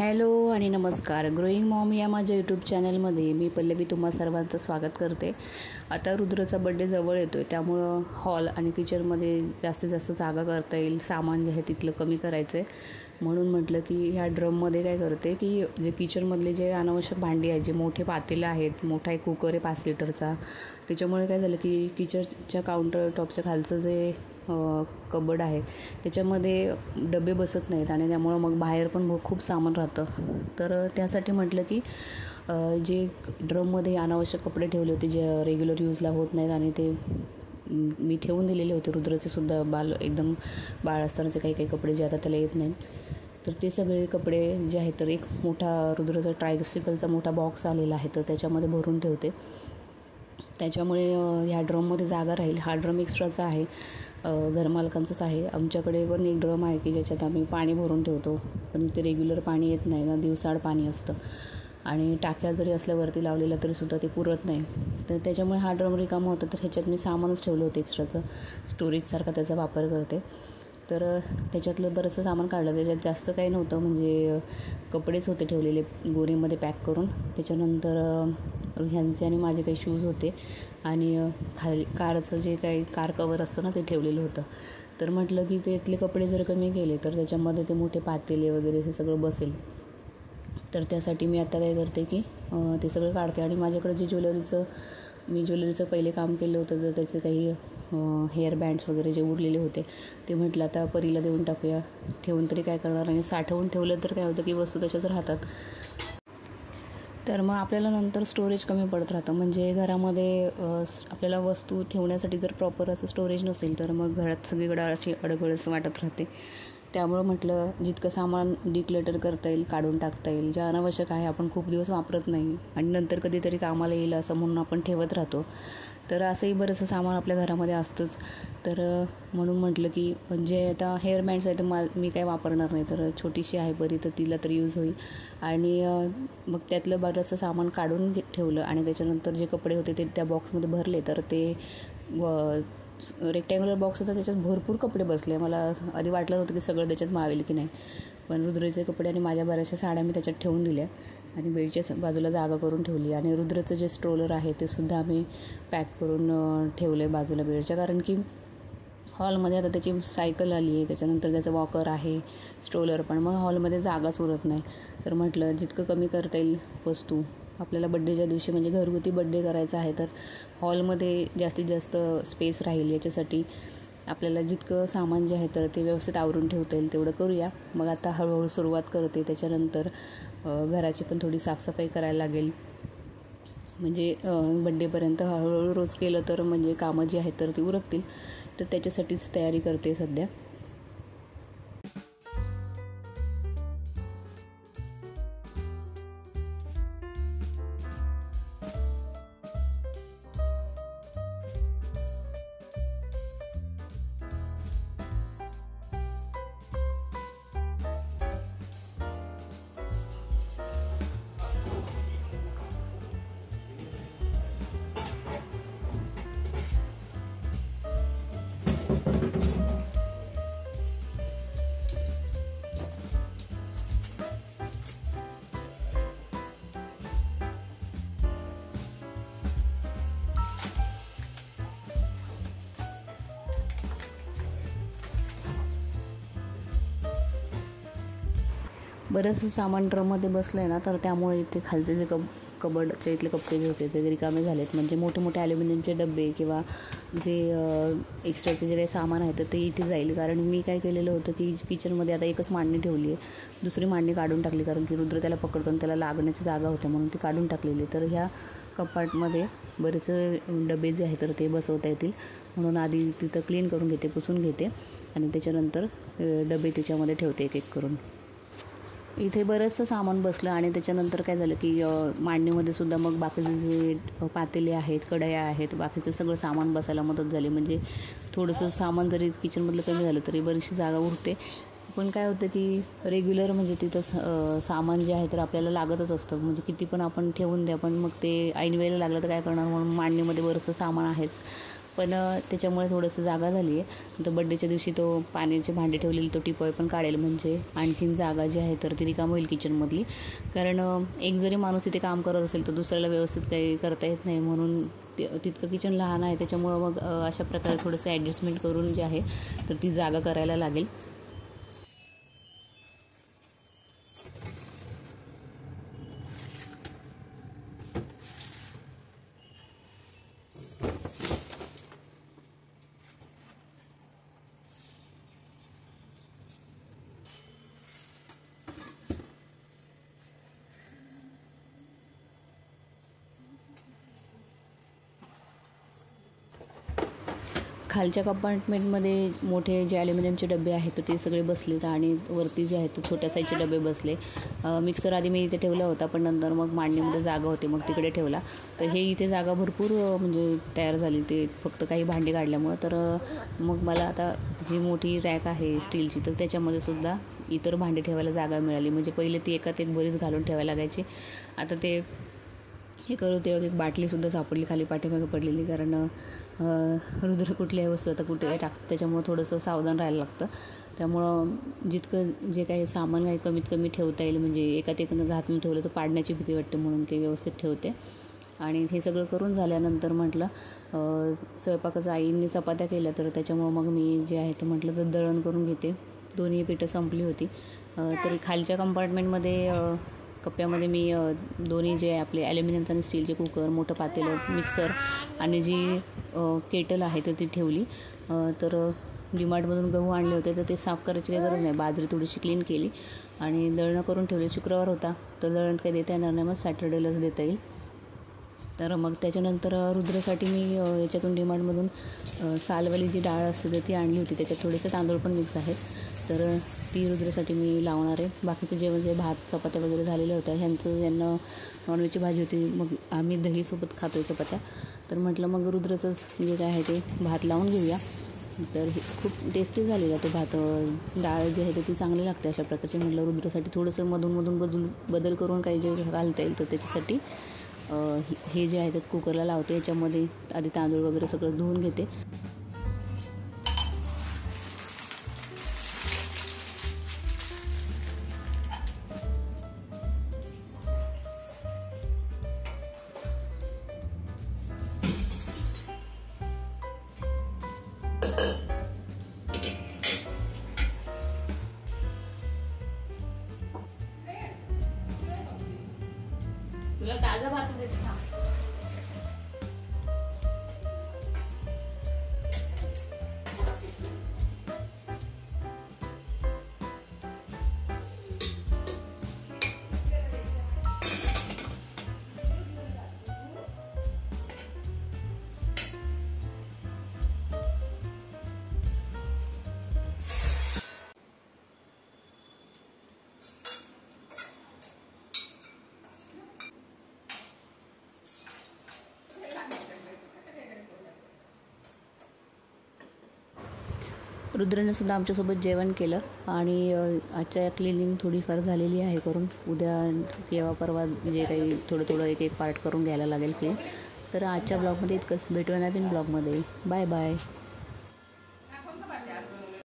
Hello आणि नमस्कार. Growing Maugham या माझ्या यूट्यूब चॅनलमध्ये मी पल्लवी तुम्हा सर्वांचं स्वागत करते. आता रुद्रचा बड्डे जवळ येतो आहे, त्यामुळं हॉल आणि किचनमध्ये जास्तीत जास्त जागा करता येईल, सामान जे आहे तिथलं कमी करायचं आहे. म्हणून म्हटलं की ह्या ड्रममध्ये काय करते की जे किचनमधले जे अनावश्यक भांडी आहेत, जे मोठे पातेलं आहेत, मोठा एक कुकर आहे 5 लिटरचा, त्याच्यामुळे काय झालं की किचनच्या काउंटर टॉपच्या खालचं जे कबड आहे त्याच्यामध्ये डबे बसत नाहीत आणि त्यामुळं मग बाहेर पण खूप सामान राहतं. तर त्यासाठी म्हटलं की जे ड्रममध्ये अनावश्यक कपडे ठेवले होते जे रेग्युलर यूजला होत नाहीत आणि ते मी ठेवून दिलेले होते, रुद्राचे सुद्धा एकदम बाळ असतानाचे काही कपडे जे आता त्याला येत नाहीत, तर ते सगळे कपडे जे आहेत तर एक मोठा रुद्राचा ट्रायसिकलचा मोठा बॉक्स आलेला आहे तर त्याच्यामध्ये भरून ठेवते. त्याच्यामुळे ह्या ड्रममध्ये जागा राहील. हा ड्रम एक्स्ट्राचा आहे, घरमालकांचाच आहे. आमच्याकडे पण एक ड्रम आहे की ज्याच्यात आम्ही पाणी भरून ठेवतो, पण ते रेग्युलर पाणी येत नाही ना, दिवसाआड पाणी असतं आणि टाक्या जरी असल्यावरती लावलेलं तरीसुद्धा ते पुरत नाही. तर त्याच्यामुळे हा ड्रम रिकामा होता, तर ह्याच्यात मी सामानच ठेवलं होतं एक्स्ट्राचं, स्टोरेजसारखा त्याचा वापर करते. तर त्याच्यातलं बरंचसं सामान काढलं. त्याच्यात जास्त काही नव्हतं, म्हणजे कपडेच होते ठेवलेले गोणीमध्ये पॅक करून. त्याच्यानंतर ह्यांचे आणि माझे काही शूज होते आणि खाली कारचं जे काही कार कवर असतं ना ते ठेवलेलं होतं. तर म्हटलं की त्यातले कपडे जर कमी केले तर त्याच्यामध्ये ते मोठे पातेले वगैरे हे सगळं बसेल. तर त्यासाठी मी आता काय करते की ते सगळं काढते आणि माझ्याकडे जे ज्वेलरीचं पहिले काम केलं होतं तर त्याचे काही हेअर बँड्स वगैरे जे उरलेले होते ते म्हटलं आता परीला देऊन टाकूया, ठेवून तरी काय करणार, आणि साठवून ठेवलं तर काय होतं की वस्तू तशाच राहतात. तर मग आपल्याला नंतर स्टोरेज कमी पडत राहतं. म्हणजे घरामध्ये आपल्याला वस्तू ठेवण्यासाठी जर प्रॉपर असं स्टोरेज नसेल तर मग घरात सगळीकडे अशी अडगळच वाटत राहते. त्यामुळं म्हटलं जितकं सामान डिक्लटर करता येईल, काढून टाकता येईल. जे अनावश्यक आहे आपण खूप दिवस वापरत नाही आणि नंतर कधीतरी कामाला येईल असं म्हणून आपण ठेवत राहतो. तर असंही बरंचसं सामान आपल्या घरामध्ये असतंच. तर म्हणून म्हटलं की जे आता हेअर बँड्स आहे तर मी काय वापरणार नाही, तर छोटीशी आहे बरी, तर तिला तर यूज होईल. आणि मग त्यातलं बरंचसं सामान काढून ठेवलं आणि त्याच्यानंतर जे कपडे होते ते त्या बॉक्समध्ये भरले. तर ते रेक्टँग्युलर बॉक्स होता, त्याच्यात भरपूर कपडे बसले. मला आधी वाटलं नव्हतं की सगळं त्याच्यात मावेल की नाही, पण रुद्रचे कपडे आणि माझ्या बऱ्याचशा साड्या मी त्याच्यात ठेवून दिल्या आणि बेडच्या बाजूला जागा करून ठेवली. आणि रुद्रचं जे स्ट्रोलर आहे ते सुद्धा आम्ही पॅक करून ठेवलं आहे बाजूला बेडच्या, कारण की हॉलमध्ये आता त्याची सायकल आली आहे, त्याच्यानंतर त्याचं वॉकर आहे, स्ट्रोलर पण, मग हॉलमध्ये जागाच उरत नाही. तर म्हटलं जितकं कमी करता येईल वस्तू आपल्याला बड्डेच्या दिवशी, म्हणजे घरगुती बड्डे करायचा आहे तर हॉलमध्ये जास्तीत जास्त स्पेस राहील, याच्यासाठी आपल्याला जितकं सामान जे आहे तर ते व्यवस्थित आवरून ठेवता येईल तेवढं करूया. मग आता हळूहळू सुरुवात करते. त्याच्यानंतर घराची पण थोडी साफसफाई करायला लागेल, म्हणजे बड्डेपर्यंत हळूहळू रोज केलं तर म्हणजे कामं जी आहेत तर ती उरकतील. तर त्याच्यासाठीच तयारी करते सध्या. बरंचसं सामान ड्रममध्ये बसलं आहे ना, तर त्यामुळे इथे खालचे जे कबडच्या इथले कपडे जे होते ते रिकामे झालेत. म्हणजे मोठे मोठे ॲल्युमिनियमचे डबे किंवा जे एक्स्ट्राचे जे काही सामान आहे तर ते इथे जाईल. कारण मी काय केलेलं होतं की किचनमध्ये आता एकच मांडणी ठेवली आहे, दुसरी मांडणी काढून टाकली, कारण की रुद्र त्याला पकडतो आणि त्याला लागण्याची जागा होते म्हणून ती काढून टाकलेली. तर ह्या कपाटमध्ये बरेच डबे जे आहेत तर ते बसवता येतील, म्हणून आधी तिथं क्लीन करून घेते, पुसून घेते आणि त्याच्यानंतर डबे त्याच्यामध्ये ठेवते एक एक करून. इथे बरंचसं सामान बसलं आणि त्याच्यानंतर काय झालं की मांडणीमध्ये सुद्धा मग बाकीचे जे पातेले आहेत, कढया आहेत, बाकीचं सगळं सामान बसायला मदत झाली. म्हणजे थोडंसं सामान जरी किचनमधलं कमी झालं तरी बरीचशी जागा उरते. पण काय होतं की रेग्युलर म्हणजे तिथं सामान जे आहे तर आपल्याला लागतच असतं, म्हणजे किती पण आपण ठेवून द्या, पण मग ते ऐन वेळेला लागलं तर काय करणार, म्हणून मांडणीमध्ये बरंचसं सामान आहेच. पण त्याच्यामुळे थोडंसं जागा झाली आहे. तर बड्डेच्या दिवशी तो पाण्याचे भांडे ठेवलेले तो टिपॉय पण काढेल, म्हणजे आणखीन जागा जी आहे तर ती रिकाम होईल किचनमधली. कारण एक जरी माणूस इथे काम करत असेल तर दुसऱ्याला व्यवस्थित काही करता येत नाही, म्हणून तितकं किचन लहान आहे. त्याच्यामुळं मग अशा प्रकारे थोडंसं ॲडजस्टमेंट करून जे आहे तर ती जागा करायला लागेल. खालच्या कंपार्टमेंटमध्ये मोठे जे ॲल्युमिनियमचे डबे आहेत तर ते सगळे बसलेत, आणि वरती जे आहेत तर छोट्या साईजचे डबे बसले. मिक्सर आधी मी इथे ठेवला होता, पण नंतर मग मांडणीमध्ये जागा होते मग तिकडे ठेवला. तर हे इथे जागा भरपूर म्हणजे तयार झाली, ते फक्त काही भांडी काढल्यामुळं. तर मग मला आता जी मोठी रॅक आहे स्टीलची तर त्याच्यामध्ये सुद्धा इतर भांडी ठेवायला जागा मिळाली. म्हणजे पहिले ती एकात एक बरीच घालून ठेवायला लागायची. आता ते हे करू तेव्हा एक बाटलीसुद्धा सापडली खाली पाठीमागे पडलेली, कारण रुद्र कुठल्याही वस्तू आता कुठे त्याच्यामुळं थोडंसं सावधान राहायला लागतं. त्यामुळं जितकं जे काही सामान आहे कमीत कमी ठेवता येईल, म्हणजे एकात एक घातून ठेवलं तर पाडण्याची भीती वाटते, म्हणून ते व्यवस्थित ठेवते. आणि हे सगळं करून झाल्यानंतर म्हटलं स्वयंपाकाचं आईंनी चपात्या केल्या, तर त्याच्यामुळं मग मी जे आहे तर म्हटलं तर दळण करून घेते. दोन्ही पिठं संपली होती. तरी खालच्या कंपार्टमेंटमध्ये कप्प्यामध्ये मी दोन्ही जे आपले ॲल्युमिनियमचं आणि स्टीलचे कुकर, मोठं पातेलं, मिक्सर आणि जी केटल आहे तर ती ठेवली. तर डीमार्टमधून गहू आणले होते तर ते साफ करायची काही गरज नाही. बाजरी थोडीशी क्लीन केली आणि दळणं करून ठेवली. शुक्रवार होता तर दळण काही देता येणार नाही, मग सॅटर्डेलाच देता येईल. तर मग त्याच्यानंतर रुद्रासाठी मी याच्यातून डीमार्टमधून सालवाली जी डाळ असते तर ती आणली होती. त्याच्यात थोडेसे तांदूळ पण मिक्स आहेत, तर ती रुद्रासाठी मी लावणार आहे. बाकीचं जेवण जे भात चपात्या वगैरे झालेल्या होत्या, यांना नॉनव्हेजची भाजी होती, मग आम्ही दहीसोबत खातो आहे चपात्या. तर म्हटलं मग रुद्राचंच जे काय आहे ते भात लावून घेऊया. तर हे खूप टेस्टी झालेला तो भात. डाळ जी आहे तर ती चांगली लागते अशा प्रकारची. म्हटलं रुद्रासाठी थोडंसं मधून बदल करून काही जे घालता येईल तर त्याच्यासाठी हे जे आहे ते कुकरला लावते. याच्यामध्ये आधी तांदूळ वगैरे सगळं धुवून घेते. तुला ताजा भात देते ना. रुद्रने सुद्धा आमच्यासोबत जेवण केलं, आणि आजच्या क्लिनिंग थोडीफार झालेली आहे करून. उद्या किंवा परवा जे काही थोडं एक पार्ट करून घ्यायला लागेल क्लीन. तर आजच्या ब्लॉगमध्ये इतकंच. भेटूया नवीन ब्लॉगमध्ये. Bye bye.